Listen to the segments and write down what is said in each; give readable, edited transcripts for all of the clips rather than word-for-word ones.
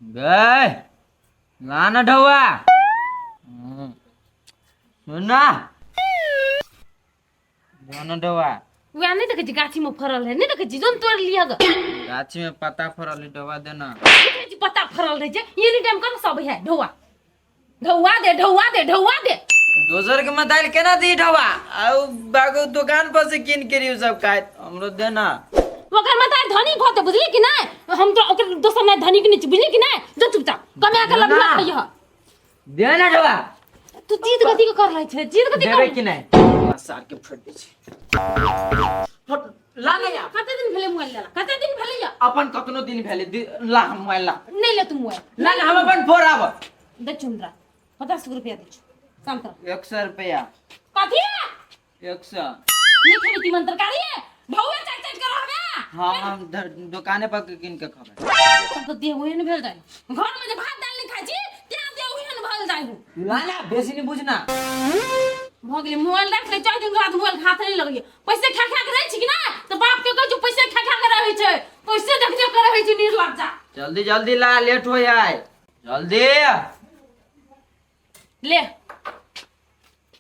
गए लाना ढवा सुना लाना ढवा वह नहीं देखे गाछी में फरल है नहीं देखे जोन तोड़ लिया ग गाछी में पता फरल ढवा देना पत्ता फरल रहे ये नहीं टाइम कर सब है ढौआ ढौआ दे ढौआ दे ढौआ दे दोसर के मदाइल केना दी ढवा आउ बागो दुकान पर से किन के रियो सब खाए हमरो देना ओकर मदाइल धनी भते बुझली कि नहीं हम तो ओकर दोसर नहीं धनी के नहीं बुझली कि नहीं जो चुपचाप कमे आके लबला खइह देना ढवा तू जीत गति के कर रहे छे जीत गति देबे कि नहीं सार के फट दे छै फट ला ले या कते दिन भेले मोबाइल ला कते दिन भेले या अपन कतनो दिन भेले ला हम मोबाइल ला नहीं ले तू मोबाइल ला हम अपन फोर आब दे चुनरा 50 रुपया दे शांत रह 100 रुपया कथि 100 नहीं खेली की मंत्र कारी है ढौआ चट चट कर हवे हां हम दुकाने पर किन के खाबे तब तो दे होए न भेल जाय घर में जे भात दाल नहीं खाई छी त्या दे होए न भेल जाय ला ना बेसी नहीं बुझना भ गेले मोबाइल रख ले 4 दिन के बाद मोबाइल हाथ नहीं लगिए पैसे खा खा के रहै छी कि ना तो बाप के कहै जो पैसे खा खा के रहै छै पैसे देख देख के रहै छी निर्लज्जा जल्दी जल्दी ला लेट हो जाए जल्दी ले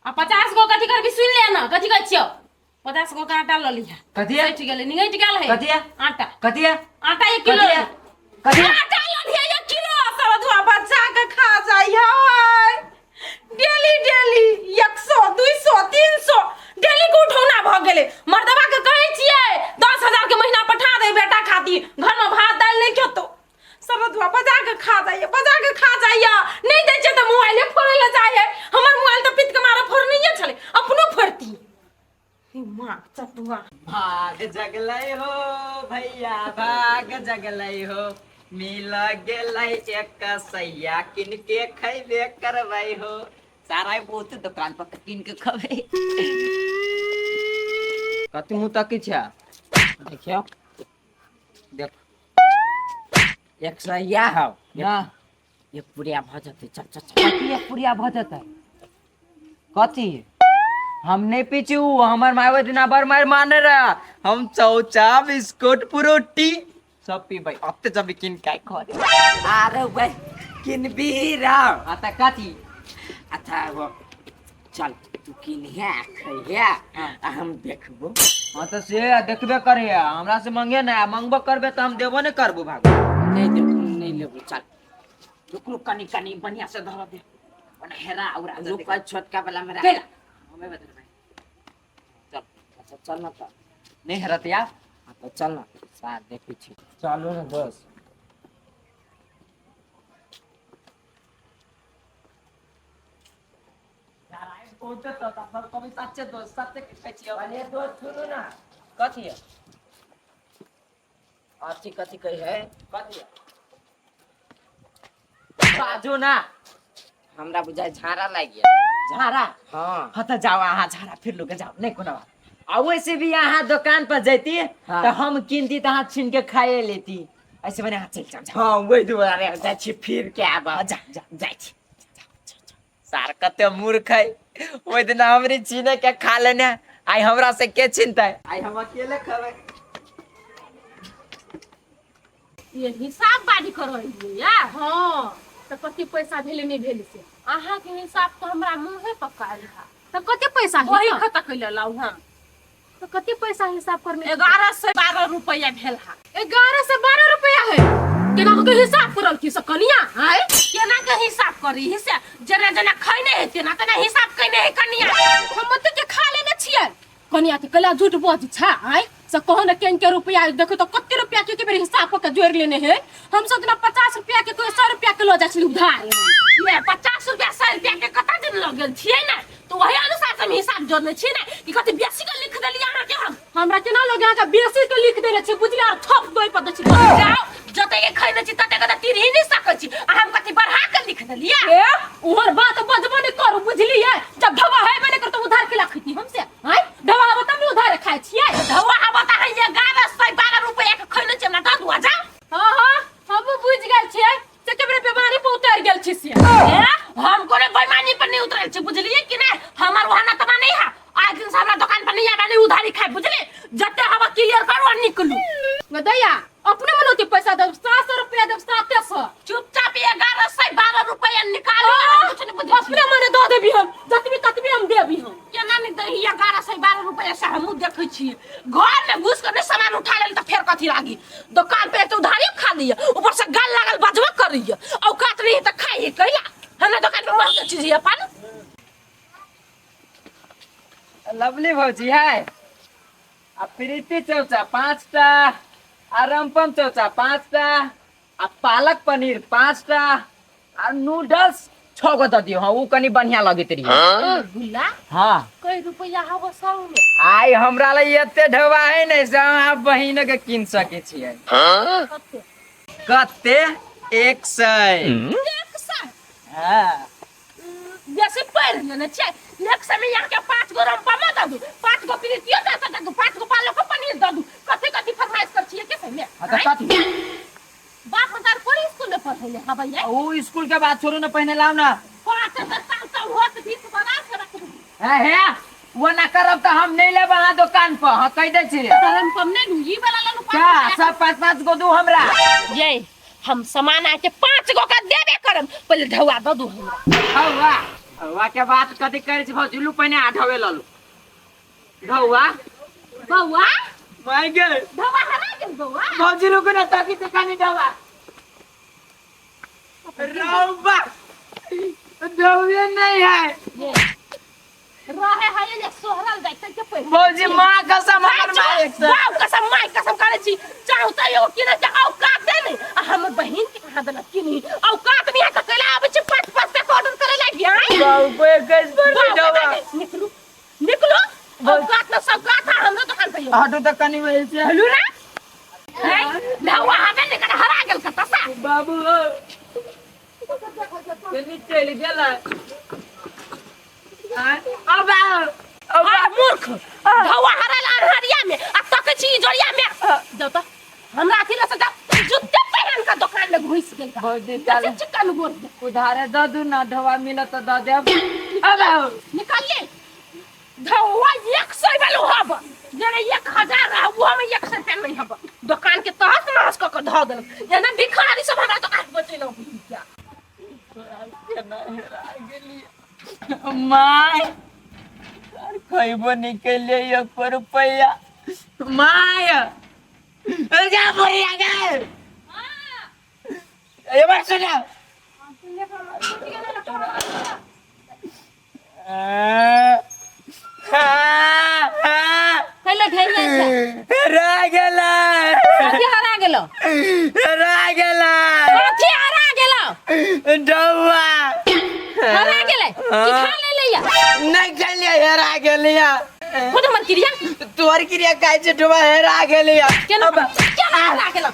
आ 50 गो कथि करबी सुन ले ना कथि कहै छियो 50 गो का आटा ल लिया कथि है ठीक गेले निगैट गेल है कथि है आटा कथि है आटा 1 किलो कथि है आटा ल लिया 1 किलो सरदुआ बच्चा के खा जाई है डेली डेली 100 200 300 डेली के उठौना भ गेले मर्दबा के कहै छियै 10,000 के महीना पठा दे बेटा खाती घर में भात दाल नहीं खेतो सरदुआ बजा के खा जाइए नहीं दै छै त मोबाइले फोड़े ले जाए हमर मोबाइल त पित के मारे फोड़निए छले अपनो फोड़ती मां चटुआ भाग जगलै हो भैया भाग जगलै हो मिल गेलै एक सैया किन के खैबे करबै हो सारा बहुत दुकान पर किन के खबै कति मुंह तक छै देखियो देख एक सैया हो ना ये पुरिया भ जते चल चल कथि एक पुरिया भ जते कथि हम नहीं पीछू हमर माय दिना बर मार माने रहा हम चौचा बिस्कुट पुरोटी सब पीबै अते जब किन काय खरे अरे भाई किन भी रहा आता कथि अच्छा वो चल तू किन है खैया हम देखबो हां तो से देखबे करे हमरा से मांगे ना मांगबो करबे त हम देबो ने करबो भाग नहीं दे नहीं लेबो चल रुक रुक कनी कनी बढ़िया से धर दे बना हेरा औरा रुक छोटका वाला मेरा हमें बता भाई चल अच्छा चल ना तो नहीं हेरत यार हां तो चल ना साथ देखै छी चलो ना बस यार आई पहुंचे तो पर कभी सच्चे दोस्त सच्चे कहै छी वाले दोस्त सुनो ना कथि है अच्छी कथि कही है कथि है बाजू ना हमरा बुझाय झाड़ा लाग गया झाड़ा हां हत जाओ आहा झाड़ा फिर लोग जाओ नहीं कोनो आ वैसे भी यहाँ दुकान पर जैती तो हम किनती तो हाथ छीन के खाए लेती ऐसे बने हाथ चल जाओ हां वही दुआरे जाय छी फिर के आब जा जा जाय छी सार कते मूर्ख है ओइ दिन हमरी छीने के खा लेने आई हमरा से के चिंता आई हम अकेले खावे ये हिसाब बाड़ी कर रही या हां तो कते पैसा भेले नहीं भेले से आहा के हिसाब तो हमरा मुंहे पकाल था तो कते पैसा है वही खता कइले लाऊ हम तो कते पैसा हिसाब कर में 11 से 12 रुपया भेल हा 11 से 12 रुपया है केना के हिसाब करल की सकनिया है केना के हिसाब करी हिसाब जना जना खैने है तेना तना हिसाब कइने है कनिया हम त के खा लेने छियै कनिया के कला झूठ बोझ छा है से कहो न केन के रुपया देखो तो कते रुपया के बेर हिसाब के जोड़ लेने है हम सब ना 50 रुपया के कोई 100 रुपया के लो जा छी उधार ये 50 रुपया 100 रुपया के कता दिन लग गेल छियै ना तो वही अनुसार से हम हिसाब जोड़ने छी ना कि कते बेसी के लिख देली हमरा के हमरा केना लगे का बेसी के लिख देले छी बुझली और थप दोई पर छी जाओ जते के खैने छी तते के तीर ही नहीं सकै छी हम कते बढ़ा के लिख देलिए ए ओहर बात बजबो नहीं करू बुझली है जब ढवा है मैंने कर तो उधार के लखती हमसे हैं ढवा अब तब उधार खाइ छियै ढवा अब त है 11 से 12 रुपया के खैने छी हमरा दऽ दुआ जा हां हां हम बुझ गेल छियै से केबरे बेमारी पे उतर गेल छी से हम कोने बेईमानी पर नहीं उतरल छी बुझलिए कि नहीं हमर वहां ना तना नहीं है आज दिन से हमरा दुकान पर नहीं आबे उधारी खाइ बुझली जते हवा क्लियर करू और निकलू गदैया अपने मनोती पैसा दब 700 रुपया दब 700 चुप करी औकात नहीं तो खाई कैला हमरा दुकान में महंगा चीज है अपन लवली भौजी है आ प्रीति चौचा 5टा आ रमपम चौचा 5टा आ पालक पनीर 5टा आ नूडल्स 6 गो दे दियो। हाँ वो कनी बढ़िया लगत रही। गुल्ला हाँ कई रुपया हवा सौ में आई हमरा ला एते ढवा है नै से आप बहिन के किन सके छियै। कते कते 100। हाँ जैसे पैर लेने छे एक समय यहाँ के 5 गो रंपा में दे दू 5 गो प्रीतियो दे दू 5 गो पालक पनीर दे दू कते कते फरमाइश कर छिए के समय हाँ तो कथी बाप हमार कोई स्कूल में पढ़ले हां भैया वो स्कूल के बाद छोड़ू ना पहने लाओ ना 5 साल का होत 20 बना के रख दू है वो ना करब तो हम नहीं लेब वहाँ दुकान पर। हाँ कह दे छी हम कम नहीं लू ई वाला लालू क्या सब 5-5 गो दू हमरा। ये हम सामान आके 5 गो का देबे करम पहले ढवा दे दू हमरा हवा हवा के बात कथी करे छी भौजी लू पहने आठवे ललू ढौआ बौआ माय गे ढवा हरा के बौआ भौजी लू को ना ताकी से कानी ढौआ रौबा ढौए नहीं है ये रहे है ये सोहरल जाते के पे भौजी मां कसम हमर मां एक से वाव कसम माय कसम करे छी चाहू त यो कि ना औकात दे नहीं हमर बहिन के कहा देला कि नहीं औकात नहीं है त कला आबे छी 5-5 का ऑर्डर करे लागी आई बाबू गैस पर ढौआ निकलू निकलो औकात ना सब का था हमरा दुकान पे हटो त कनी वही से हेलो ना ढवा हमें निकल हरा गेल का तसा बाबू कनी चल गेला अब मूर्ख ढवा हरा ला हरिया में आ तक छी जोरिया में जाओ त हमरा अथी से जूते पहन का दुकान में घुस गेल का भौजी चल चिकन गोर उधारे द दू ना ढवा मिला तो द दे अब निकाल ले ढवा 100 वाला हब जने 1000 रहा वो में 100 रुपया नहीं हब दुकान के तहस नहस क ध देल जने भिखारी सब हमरा दुकान बचेलो क्या माय खइबो निकल 1 रुपया माय जा बोरिया गए ये बात सुना कैले ढेइया से हरा गेला कथि हरा गेलो हरा गेला कथि हरा गेलो ढौआ हरा गेले की खा ले लिया नहीं चलिए हरा गेलिया खुद मन क्रिया तोहर क्रिया काहे से ढौआ हरा गेलिया केना केना हरा गेलो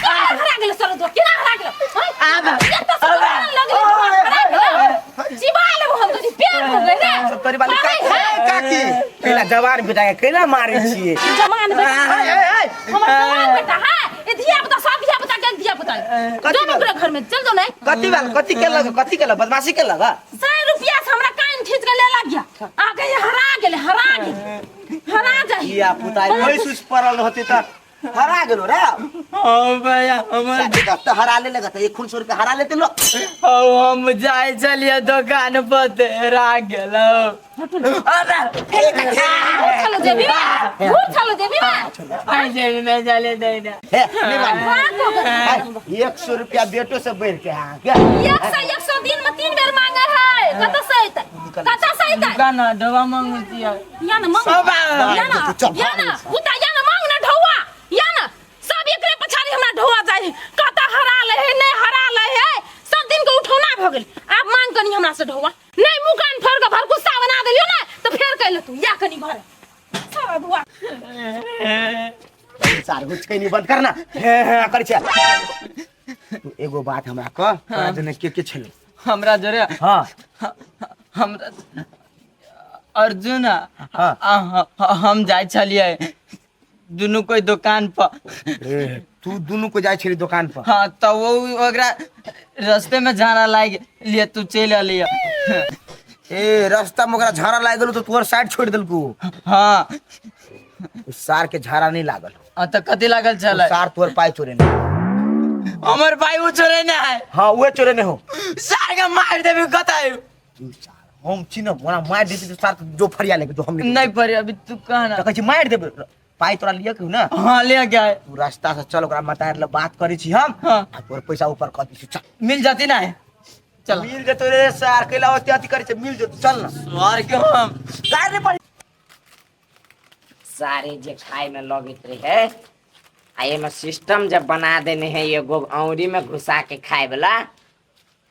हरा गेलो सर दो केना हरा गेलो अब जीवाल हम तो प्यार हो गए ना तोरी वाली काकी केला जवान बेटा के केला मारे छिए जमान बेटा हमर जवान बेटा है ए धिया पुता सब धिया पुता के धिया पुता जो मेरे घर में चल दो नहीं कथी के लगा बदमाशी के लगा 100 रुपया से हमरा कान खींच के ले लग गया आगे ये हरा गेले हरा जाई या पुताई कोई सुस परल होती त हरा गेलो रे ओ भैया हमर त हरा ले लगा त 100 रुपया हरा लेते लो ओ हम जाय चलिए दुकान पर हरा गेलो चलो जेबी चलो जेबी आई जे में चले दे दे हे ले मान 100 रुपया बेटो से बढ़ के आ 100 दिन में 3 बेर मांगे है कत सहित दुकान ढौआ मांगती है या ना मांग या ना उता या ना मांग ना ढौआ या ना सब एकरे पछाड़ी हमरा ढौआ जाई कता हरा ले है नहीं हरा ले है सब दिन के उठौना भ गेल आप मांग कनी हमरा से ढौआ नहीं मुंह कान फोड़ के भर गुस्सा बना देलियो ना तो फेर कहले तू या कनी घर सारा दुआ सार हुच के नहीं बंद करना कर छे एगो बात हमरा क जने के छलो हमरा जरे हां हमरा अर्जुन हाँ। हम जाय छलिए दुनू कोई दुकान पर तू दोनों को जाय छली दुकान पर हाँ तो वो ओकरा रास्ते में झाड़ा लाग लिए तू चल लिया ए रास्ता में ओकरा झाड़ा लाग गेलो तो तोर साइड छोड़ देलकू हाँ उस सार के झाड़ा नहीं लागल तो कथी लागल चल सार तोर पाई चोरे नहीं हमर भाई वो छोरे ना है हां उहे चोरे नहीं हो सार के मार देबे कताई हम चिन्ह बना मार देती तो सार जो फरिया लेके तो हम नहीं पड़े अभी तू कहना तो कह मार देबे पाई तोरा लिए क्यों ना हाँ ले गया है। तू रास्ता से चल ओकरा मतार ले बात करी छी हम हाँ आ तोर पैसा ऊपर कर दी चल मिल जाती ना है। चल मिल जे तोरे सार के लावत अति करे छे मिल जे चल ना स्वार क्यों हम काय रे पड़ी सारे जे खाए में लगित रहे आ ये में सिस्टम जब बना देने हैं एगो औरी में घुसा के खाए वाला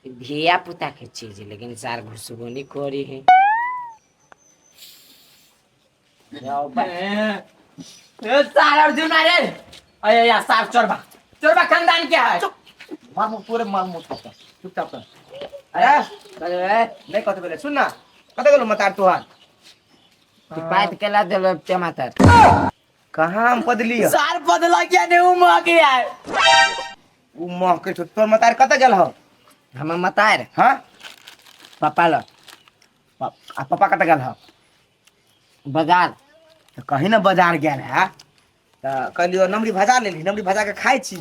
धिया पुता के चीज है, लेकिन सार घुसबो नहीं कोरी है। जाओ बा। ए सार अर्जुन अरे अरे यार सार चोरबा खानदान क्या है? मार मुंह तोरे मार मुंह चुपचाप कर अरे नहीं कत बेले सुन ना कत गेलो मतार तोहार तू बात केला देलो टमाटर कहां हम बदली है सार बदला क्या ने उमा गया है। उ मोह के तोर मतार कत गेल हो हम मतार हां पापा लो पापा कत गेल हो बाजार तो कहीं ना बाजार गेल है तो कहलियो नमरी भजा लेली नमरी भजा के खाई छी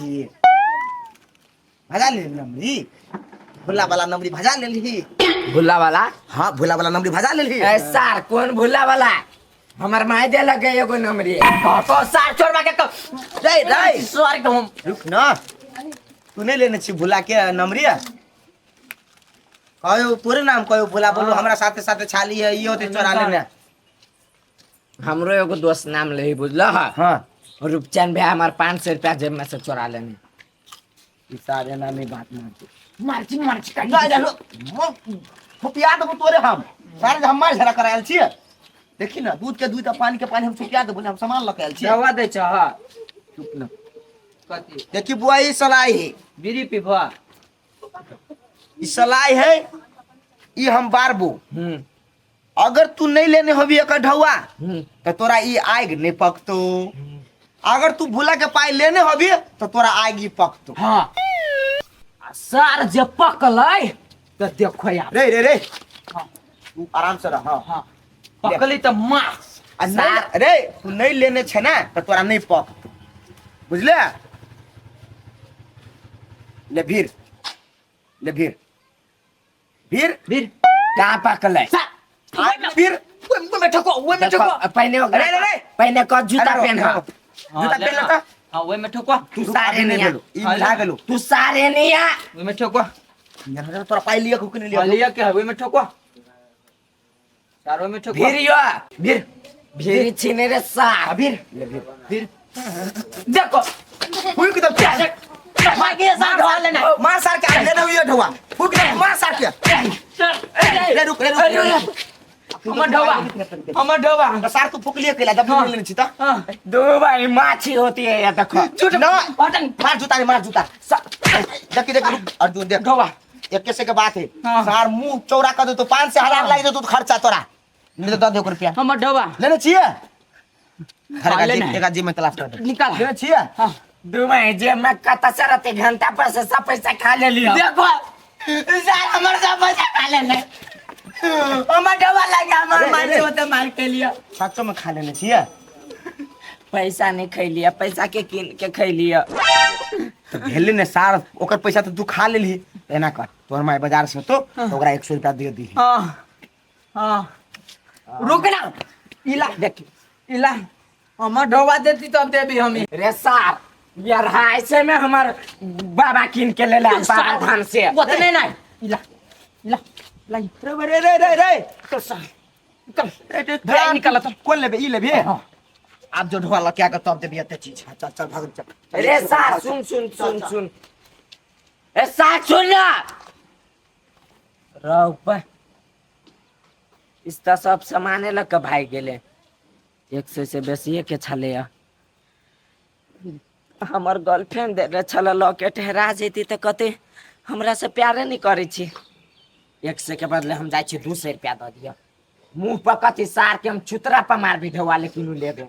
भजा लेली नमरी भुल्ला वाला नमरी भजा लेली भुल्ला वाला हाँ भुल्ला वाला नमरी भजा लेली ए सार कौन भुल्ला वाला हमर माय दे लगे एगो नंबरी तो सार छोड़वा के रे रे स्वर के हम रुक ना तू नहीं लेने छी भुला के नमरी कहो तोरे नाम कहो भुला बोलो हमरा साथे साथे छाली है इहो ते चोरा लेने हमरो एगो दोस्त नाम ले बुझला हां रूपचंद भैया हमार 500 रुपया जेब में से चोरा लेने ई सारे नाम में बात मारची ना जानो फुपिया दो तोरे हम सारे हम मार झरा करायल छी देखी ना दूध के दूध आ पानी के पानी हम फुपिया दो हम सामान लकायल छी दवा दे छ हां चुप ना कथि देखी बुआ ई सलाई है बीड़ी पीबा ई सलाई है ई हम बारबो हम्म अगर तू नहीं लेने होबी एक ढौआ हम्म तो तोरा ई आग नहीं पकतो अगर तू भूला के पाई लेने होबी तो तोरा आग ही पकतो हां सार जे पकलै तो देखो यार रे रे रे तू आराम से रह हां पकली तो मार आ नहीं रे तू नहीं लेने छे ना तो तोरा नहीं पकतो बुझले ले भीर भीर कहां पकलै भीर वो में ठको पहने अरे रे पहने को जूता अरे, पहन जूता पहन लेता हां ओए में ठोको तू सारे नहीं नहीं गेलो ई मिला गेलो तू सारे नहीं आ ओए में ठोको यहाँ तोरा पाई लिया कुकने लिया लिया के ओए में ठोको चारों में ठोको भीर छीने रे सा भीर देखो फूल की तरफ क्या मार के साथ ढवा लेना मार सार के आगे ना हुई ढवा फूल की तरफ मार सार के रे रुक हमर ढवा तो सार तू फूक लिया केला जब लेने छी त दो भाई माछी होती है या देखो झूठ ना मार जूता देखी रुक अर्जुन देख ढवा एक कैसे के बात है सार मुंह चौड़ा कर दो तो 5 से 1000 लग जाए तो खर्चा तोरा नहीं तो 10 रुपया हमर ढवा लेने छिए लेना है। एक जी में तलाश कर दे निकाल लेने छिए दो भाई जे मैं कता चरते घंटा पर से सब पैसा खा ले लिया देखो सार हमर सब पैसा खा ले ले हमर ढवा लगा हमर मार होते मार के लिया सच्चो में खा लेने छिए पैसा नहीं खै लिया पैसा के किन के खै लिया तो भेले ने सार ओकर पैसा तो तू खा लेली एना कर तोर माय बाजार से तो ओकरा 100 रुपया दे दी हां रुक ना इला देख इला हमर ढवा देती तब देबी हमें रे सार यार ऐसे में हमार बाबा किन के ले ला बाबा धान से नहीं नहीं इला लाई रे तो सार निकल निकल तो कौन लेबे ई लेबे आप जो ढोला लगा के तब देबी एते चीज चल भाग चल रे सार सुन ए सार सुन ना रहो पर इस त सब सामाने लग के भाई गेले 100 से बेसी के छले हमर गर्लफ्रेंड दे रे छल लॉकेट हेरा जेती त कते हमरा से प्यारे नहीं करे छी 100 के बदले हम जाय छी 200 रुपया द दिया मुंह पर कति सार के हम छुतरा पर मार भी ढवा लेकिन लेबे